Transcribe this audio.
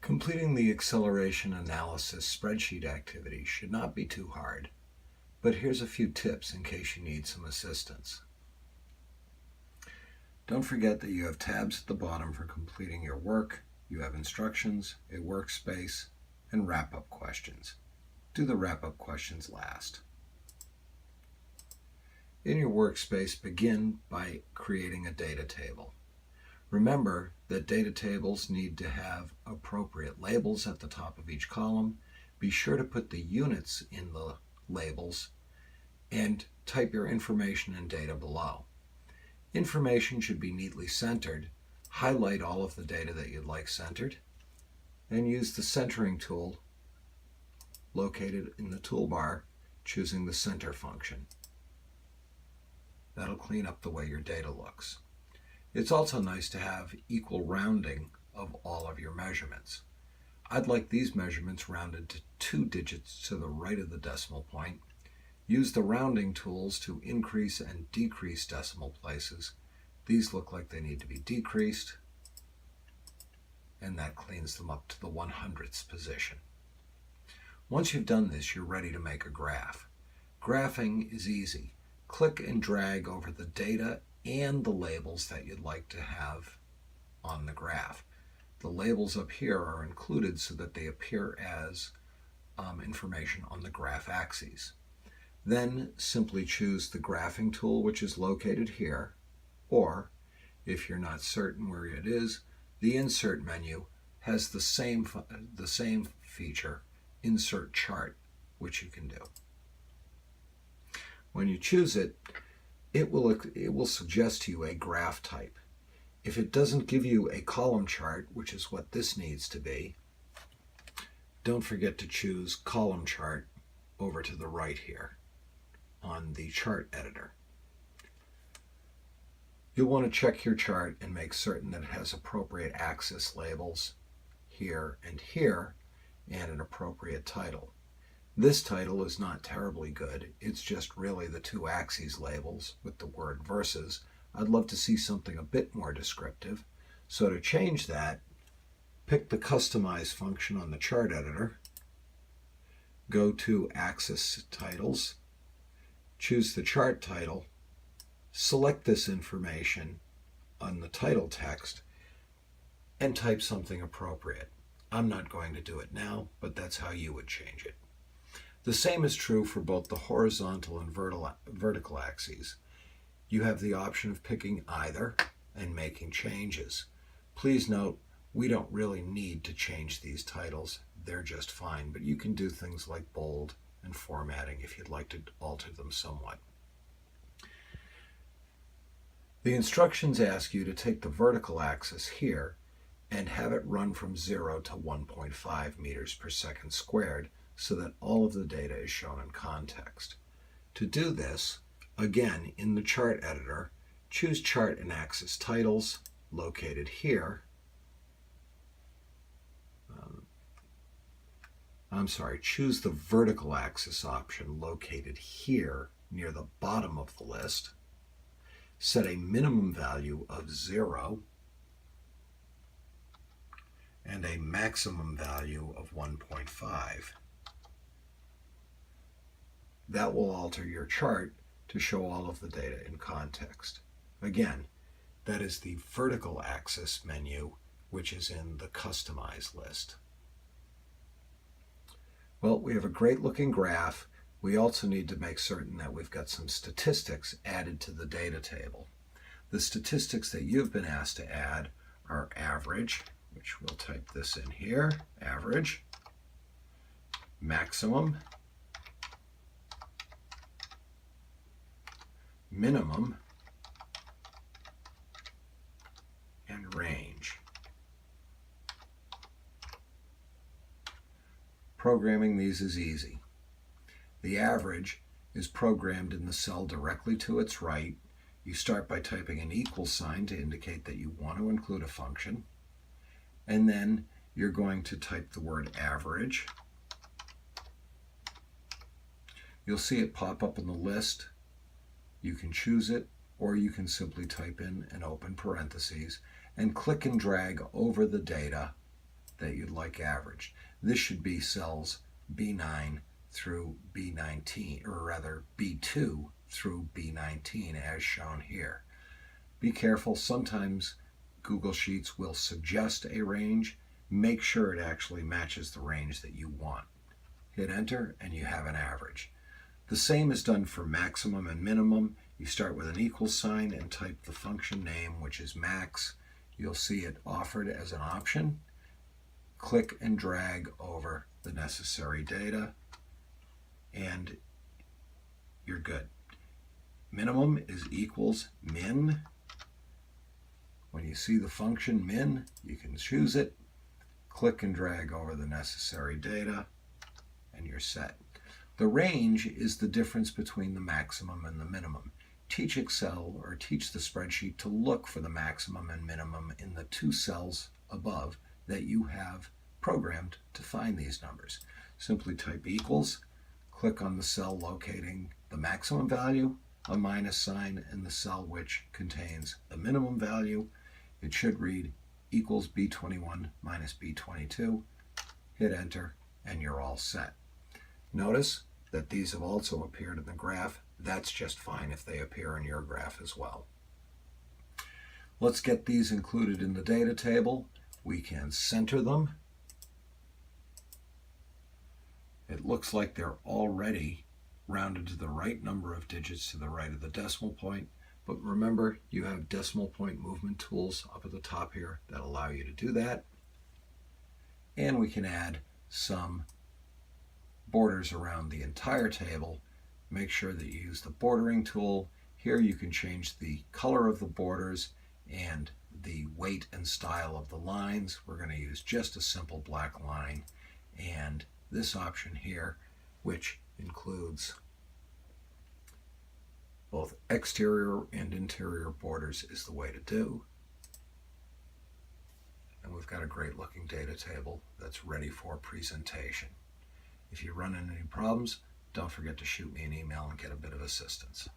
Completing the acceleration analysis spreadsheet activity should not be too hard, but here's a few tips in case you need some assistance. Don't forget that you have tabs at the bottom for completing your work, you have instructions, a workspace, and wrap-up questions. Do the wrap-up questions last. In your workspace, begin by creating a data table. Remember that data tables need to have appropriate labels at the top of each column. Be sure to put the units in the labels and type your information and data below. Information should be neatly centered. Highlight all of the data that you'd like centered and use the centering tool located in the toolbar, choosing the center function. That'll clean up the way your data looks. It's also nice to have equal rounding of all of your measurements. I'd like these measurements rounded to 2 digits to the right of the decimal point. Use the rounding tools to increase and decrease decimal places. These look like they need to be decreased, and that cleans them up to the 100th position. Once you've done this, you're ready to make a graph. Graphing is easy. Click and drag over the data and the labels that you'd like to have on the graph. The labels up here are included so that they appear as information on the graph axes. Then simply choose the graphing tool, which is located here, or if you're not certain where it is, the insert menu has the same feature, insert chart, which you can do. When you choose it, it will suggest to you a graph type. If it doesn't give you a column chart, which is what this needs to be, don't forget to choose column chart over to the right here on the chart editor. You'll want to check your chart and make certain that it has appropriate axis labels here and an appropriate title. This title is not terribly good. It's just really the 2 axes labels with the word versus. I'd love to see something a bit more descriptive. So to change that, pick the Customize function on the chart editor, go to Axis Titles, choose the chart title, select this information on the title text, and type something appropriate. I'm not going to do it now, but that's how you would change it. The same is true for both the horizontal and vertical axes. You have the option of picking either and making changes. Please note, we don't really need to change these titles. They're just fine, but you can do things like bold and formatting if you'd like to alter them somewhat. The instructions ask you to take the vertical axis here and have it run from 0 to 1.5 meters per second squared, so that all of the data is shown in context. To do this, again, in the chart editor, choose Chart and Axis Titles, located here. Choose the vertical axis option located here near the bottom of the list. Set a minimum value of 0 and a maximum value of 1.5. That will alter your chart to show all of the data in context. Again, that is the vertical axis menu, which is in the Customize list. Well, we have a great looking graph. We also need to make certain that we've got some statistics added to the data table. The statistics that you've been asked to add are average, which we'll type this in here, average, maximum, minimum, and range. Programming these is easy. The average is programmed in the cell directly to its right. You start by typing an equal sign to indicate that you want to include a function, and then you're going to type the word average. You'll see it pop up in the list. You can choose it, or you can simply type in an open parentheses and click and drag over the data that you'd like averaged. This should be cells B9 through B19, or rather B2 through B19 as shown here. Be careful, sometimes Google Sheets will suggest a range. Make sure it actually matches the range that you want. Hit enter and you have an average. The same is done for maximum and minimum. You start with an equal sign and type the function name, which is max. You'll see it offered as an option. Click and drag over the necessary data and you're good. Minimum is equals min. When you see the function min, you can choose it. Click and drag over the necessary data and you're set. The range is the difference between the maximum and the minimum. Teach Excel or teach the spreadsheet to look for the maximum and minimum in the two cells above that you have programmed to find these numbers. Simply type equals, click on the cell locating the maximum value, a minus sign, and the cell which contains the minimum value. It should read equals B21 minus B22. Hit enter and you're all set. Notice that these have also appeared in the graph. That's just fine if they appear in your graph as well. Let's get these included in the data table. We can center them. It looks like they're already rounded to the right number of digits to the right of the decimal point. But remember, you have decimal point movement tools up at the top here that allow you to do that. And we can add some borders around the entire table. Make sure that you use the bordering tool. Here you can change the color of the borders and the weight and style of the lines. We're going to use just a simple black line. And this option here, which includes both exterior and interior borders, is the way to do. And we've got a great looking data table that's ready for presentation. If you run into any problems, don't forget to shoot me an email and get a bit of assistance.